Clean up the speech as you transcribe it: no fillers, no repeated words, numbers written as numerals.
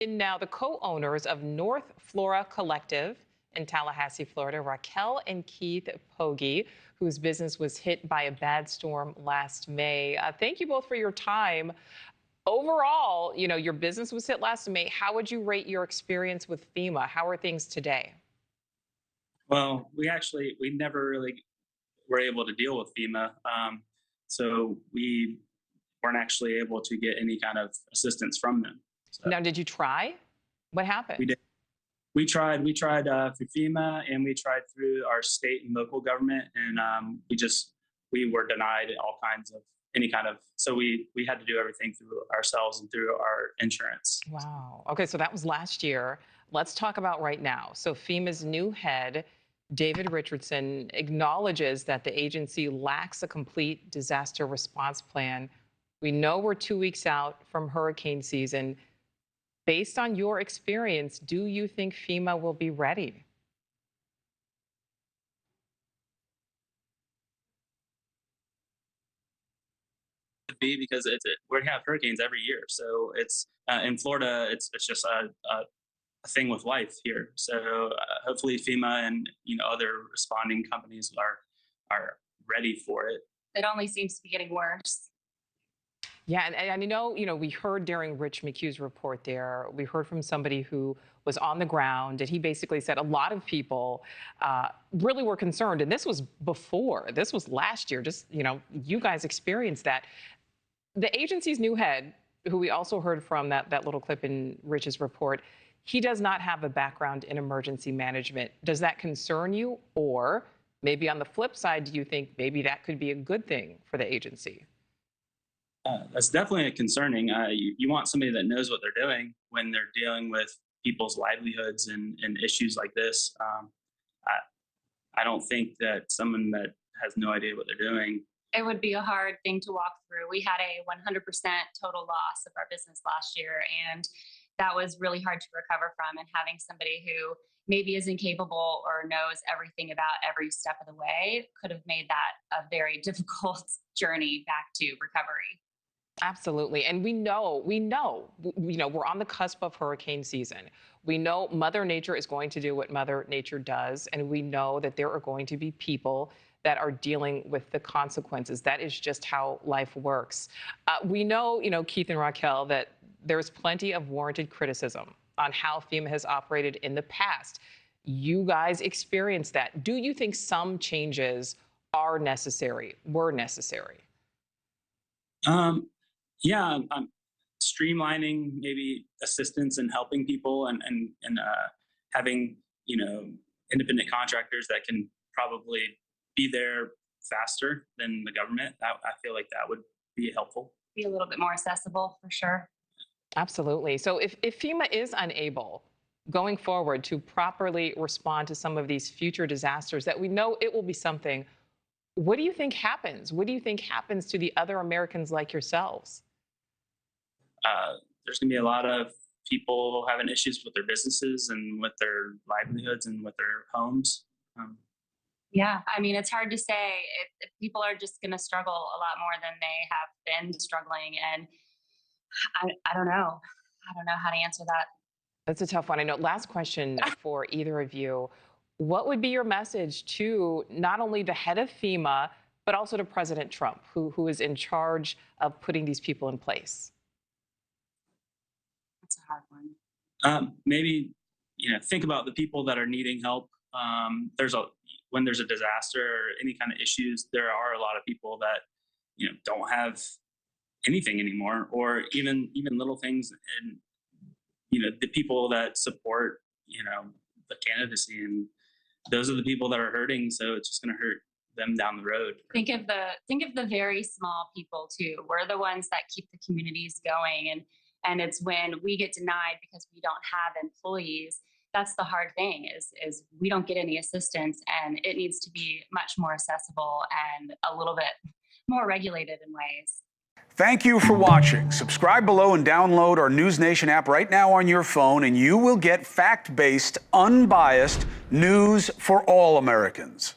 And now the co-owners of NorthFlora Collective in Tallahassee, Florida, Raquel and Keith Pogge, whose business was hit by a bad storm last May. Thank you both for your time. Overall, your business was hit last May. How would you rate your experience with FEMA? How are things today? Well, we never really were able to deal with FEMA. So we weren't actually able to get any kind of assistance from them. So Now, did you try? What happened? we did. We tried through FEMA, and we tried through our state and local government, and we were denied any kind of. So we had to do everything through ourselves and through our insurance. Wow. Okay, so that was last year. Let's talk about right now. So FEMA's new head, David Richardson, acknowledges that the agency lacks a complete disaster response plan. We know we're 2 weeks out from hurricane season. Based on your experience, do you think FEMA will be ready? Because we have hurricanes every year, so it's in Florida. It's just a thing with life here. So hopefully FEMA and other responding companies are ready for it. It only seems to be getting worse. Yeah, and we heard during Rich McHugh's report there, we heard from somebody who was on the ground, and he basically said a lot of people really were concerned. And this was last year, just, you guys experienced that. The agency's new head, who we also heard from that little clip in Rich's report, he does not have a background in emergency management. Does that concern you? Or maybe on the flip side, do you think maybe that could be a good thing for the agency? That's definitely concerning. You want somebody that knows what they're doing when they're dealing with people's livelihoods and issues like this. I don't think that someone that has no idea what they're doing. It would be a hard thing to walk through. We had a 100% total loss of our business last year, and that was really hard to recover from. And having somebody who maybe isn't capable or knows everything about every step of the way could have made that a very difficult journey back to recovery. Absolutely. And we know, we're on the cusp of hurricane season. We know Mother Nature is going to do what Mother Nature does. And we know that there are going to be people that are dealing with the consequences. That is just how life works. We know, Keith and Raquel, that there's plenty of warranted criticism on how FEMA has operated in the past. You guys experienced that. Do you think some changes were necessary? Yeah, streamlining maybe assistance and helping people and having, independent contractors that can probably be there faster than the government. I feel like that would be helpful. Be a little bit more accessible for sure. Absolutely. So if FEMA is unable going forward to properly respond to some of these future disasters that we know it will be something, what do you think happens? What do you think happens to the other Americans like yourselves? There's going to be a lot of people having issues with their businesses and with their livelihoods and with their homes. Yeah, I mean, it's hard to say. If people are just going to struggle a lot more than they have been struggling. And I don't know. I don't know how to answer that. That's a tough one. I know. Last question for either of you. What would be your message to not only the head of FEMA, but also to President Trump, who is in charge of putting these people in place? That's a hard one. Maybe, think about the people that are needing help. When there's a disaster or any kind of issues, there are a lot of people that, don't have anything anymore, or even little things. And, the people that support, the candidacy, and those are the people that are hurting. So it's just going to hurt them down the road. Think of the very small people too. We're the ones that keep the communities going. And it's when we get denied because we don't have employees. That's the hard thing is we don't get any assistance, and it needs to be much more accessible and a little bit more regulated in ways. Thank you for watching. Subscribe below and download our NewsNation app right now on your phone, and you will get fact-based, unbiased news for all Americans.